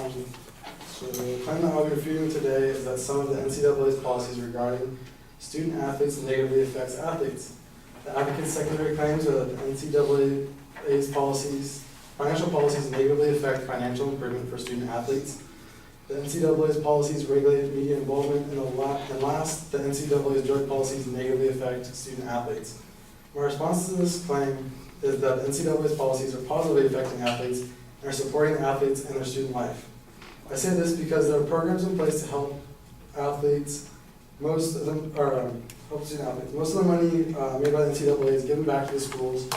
So the claim that I'll be refuting today is that some of the NCAA's policies regarding student athletes negatively affects athletes. The advocate's secondary claims are that the NCAA's financial policies negatively affect financial improvement for student athletes. The NCAA's policies regulate media involvement, and last, the NCAA's drug policies negatively affect student athletes. My response to this claim is that the NCAA's policies are positively affecting athletes and are supporting athletes in their student life. I say this because there are programs in place to help athletes. Most of them are help student athletes. Most of the money made by the NCAA is given back to the schools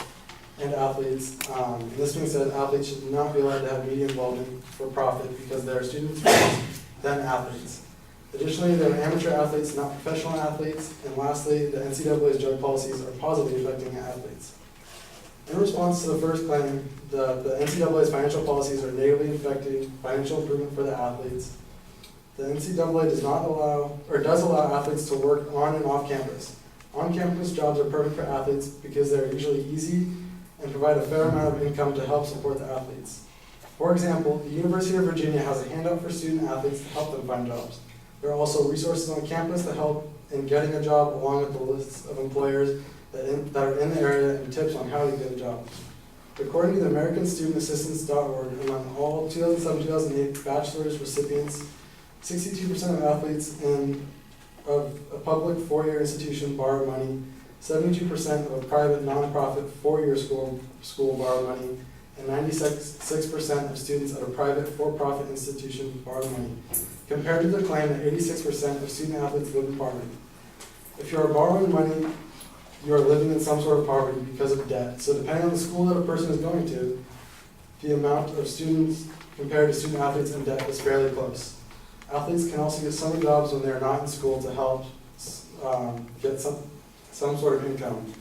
and athletes. And this being said, athletes should not be allowed to have media involvement for profit because they are students first, then athletes. Additionally, they are amateur athletes, not professional athletes. And lastly, the NCAA's drug policies are positively affecting athletes. In response to the first claim, the NCAA's financial policies are negatively affecting financial improvement for the athletes. The NCAA does allow athletes to work on and off campus. On-campus jobs are perfect for athletes because they are usually easy and provide a fair amount of income to help support the athletes. For example, the University of Virginia has a handout for student athletes to help them find jobs. There are also resources on campus to help in getting a job, along with the lists of employers that are in the area and tips on how to get a job. According to the AmericanStudentAssistance.org, among all 2007-2008 bachelor's recipients, 62% of athletes of a public four-year institution borrow money, 72% of a private nonprofit four-year school borrow money, and 96% of students at a private for-profit institution borrow money, compared to the claim that 86% of student athletes live in poverty. If you are borrowing money, you are living in some sort of poverty because of debt. So depending on the school that a person is going to, the amount of students compared to student athletes in debt is fairly close. Athletes can also get summer jobs when they are not in school to help get some sort of income.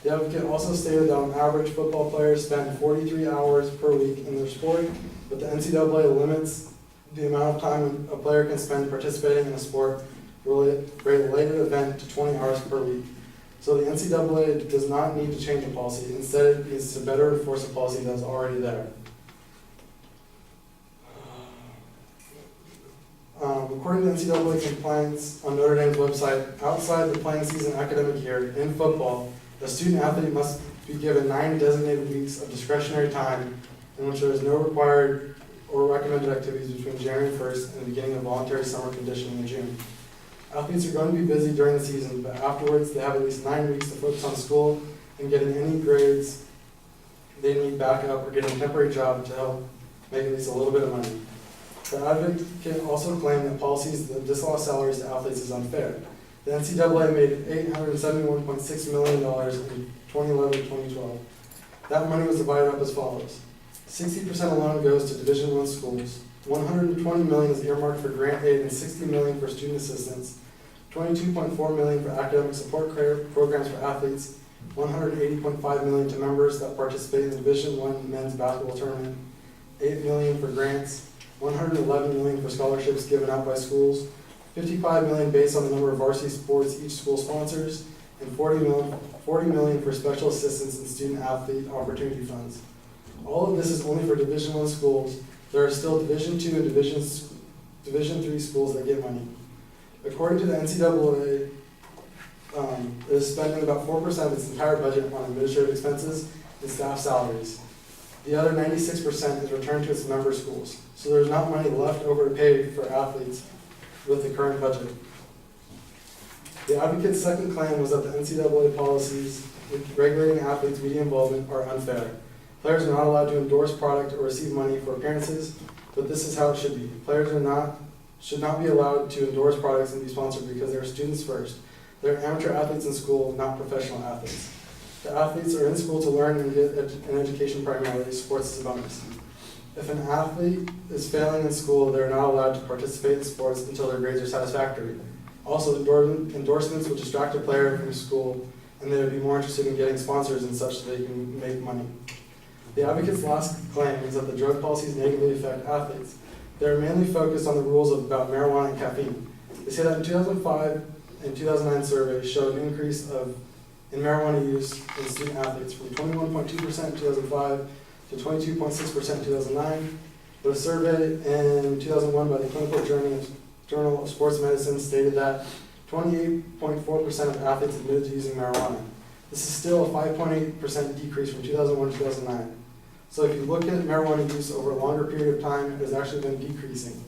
The advocate also stated that on average, football players spend 43 hours per week in their sport, but the NCAA limits the amount of time a player can spend participating in a sport-related event to 20 hours per week. So the NCAA does not need to change a policy. Instead, it needs to better enforce a policy that is already there. According to NCAA compliance on Notre Dame's website, outside the playing season academic year in football, a student athlete must be given 9 designated weeks of discretionary time in which there is no required or recommended activities between January 1st and the beginning of voluntary summer conditioning in June. Athletes are going to be busy during the season, but afterwards they have at least 9 weeks to focus on school and getting any grades they need back up or getting a temporary job to help make at least a little bit of money. The advocate also claimed that policies that disallow salaries to athletes is unfair. The NCAA made $871.6 million in 2011-2012. That money was divided up as follows. 60% alone goes to Division I schools. $120 million is earmarked for grant aid and $60 million for student assistance. $22.4 million for academic support programs for athletes. $180.5 million to members that participate in the Division I men's basketball tournament. $8 million for grants. $111 million for scholarships given out by schools, $55 million based on the number of varsity sports each school sponsors, and $40 million for special assistance and student athlete opportunity funds. All of this is only for Division I schools. There are still Division II and Division III schools that get money. According to the NCAA, it is spending about 4% of its entire budget on administrative expenses and staff salaries. The other 96% is returned to its member schools. So there's not money left over to pay for athletes with the current budget. The advocate's second claim was that the NCAA policies regulating athletes' media involvement are unfair. Players are not allowed to endorse product or receive money for appearances, but this is how it should be. Players should not be allowed to endorse products and be sponsored because they're students first. They're amateur athletes in school, not professional athletes. The athletes are in school to learn and get an education primarily. Sports is a bonus. If an athlete is failing in school, they're not allowed to participate in sports until their grades are satisfactory. Also, endorsements would distract a player from school, and they would be more interested in getting sponsors and such so they can make money. The advocate's last claim is that the drug policies negatively affect athletes. They are mainly focused on the rules about marijuana and caffeine. They say that in 2005 and 2009 surveys showed an increase in marijuana use in student athletes from 21.2% in 2005 to 22.6% in 2009, But a survey in 2001 by the Clinical Journal of Sports Medicine stated that 28.4% of athletes admitted to using marijuana. This is still a 5.8% decrease from 2001 to 2009. So if you look at marijuana use over a longer period of time, it has actually been decreasing.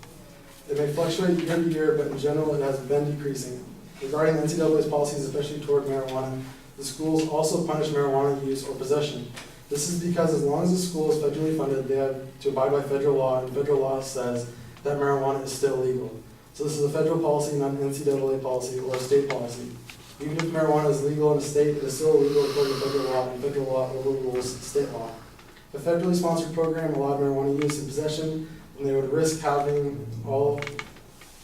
It may fluctuate year to year, but in general, it has been decreasing. Regarding the NCAA's policies, especially toward marijuana, the schools also punish marijuana use or possession. This is because as long as the school is federally funded, they have to abide by federal law, and federal law says that marijuana is still legal. So this is a federal policy, not an NCAA policy or a state policy. Even if marijuana is legal in a state, it is still illegal according to federal law, and federal law overrules state law. If a federally sponsored program allowed marijuana use and possession, then they would risk having all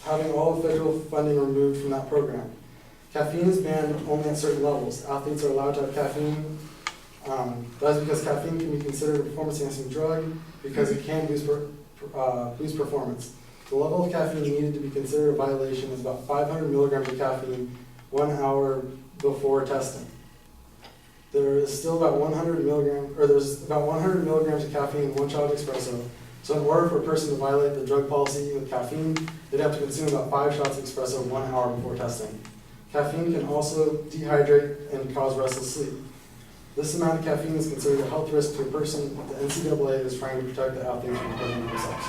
federal funding removed from that program. Caffeine is banned only at certain levels. Athletes are allowed to have caffeine. That is because caffeine can be considered a performance-enhancing drug because it can boost performance. The level of caffeine needed to be considered a violation is about 500 milligrams of caffeine 1 hour before testing. There's about 100 milligrams of caffeine in 1 shot of espresso. So in order for a person to violate the drug policy with caffeine, they'd have to consume about 5 shots of espresso 1 hour before testing. Caffeine can also dehydrate and cause restless sleep. This amount of caffeine is considered a health risk to a person. The NCAA is trying to protect the athletes from hurting themselves.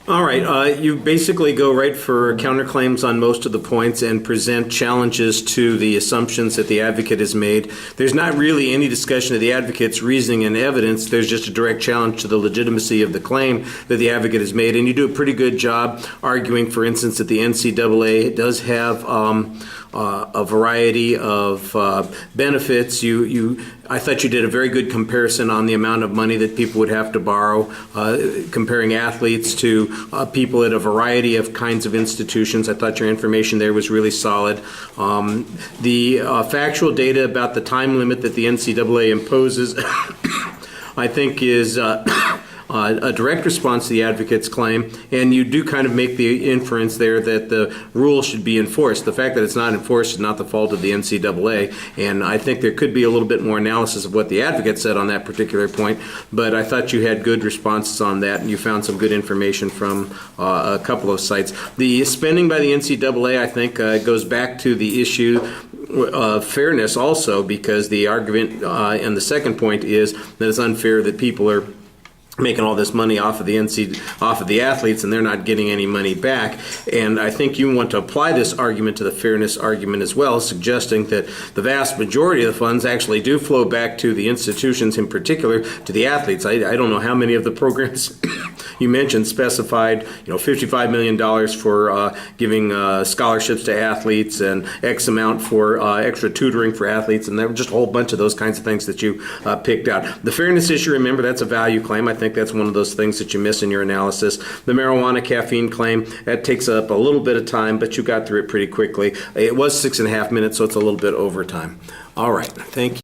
All right, you basically go right for counterclaims on most of the points and present challenges to the assumptions that the advocate has made. There's not really any discussion of the advocate's reasoning and evidence. There's just a direct challenge to the legitimacy of the claim that the advocate has made. And you do a pretty good job arguing, for instance, that the NCAA does have a variety of benefits. I thought you did a very good comparison on the amount of money that people would have to borrow, comparing athletes to people at a variety of kinds of institutions. I thought your information there was really solid. The factual data about the time limit that the NCAA imposes, I think, is a direct response to the advocate's claim, and you do kind of make the inference there that the rule should be enforced. The fact that it's not enforced is not the fault of the NCAA, and I think there could be a little bit more analysis of what the advocate said on that particular point, but I thought you had good responses on that, and you found some good information from a couple of sites. The spending by the NCAA, I think, goes back to the issue of fairness also, because the argument and the second point is that it's unfair that people are making all this money off of the athletes, and they're not getting any money back. And I think you want to apply this argument to the fairness argument as well, suggesting that the vast majority of the funds actually do flow back to the institutions, in particular to the athletes. I don't know how many of the programs you mentioned specified, $55 million for giving scholarships to athletes and X amount for extra tutoring for athletes, and there were just a whole bunch of those kinds of things that you picked out. The fairness issue, remember, that's a value claim. I think that's one of those things that you miss in your analysis. The marijuana caffeine claim, that takes up a little bit of time, but you got through it pretty quickly. It was 6.5 minutes, so it's a little bit over time. All right, thank you.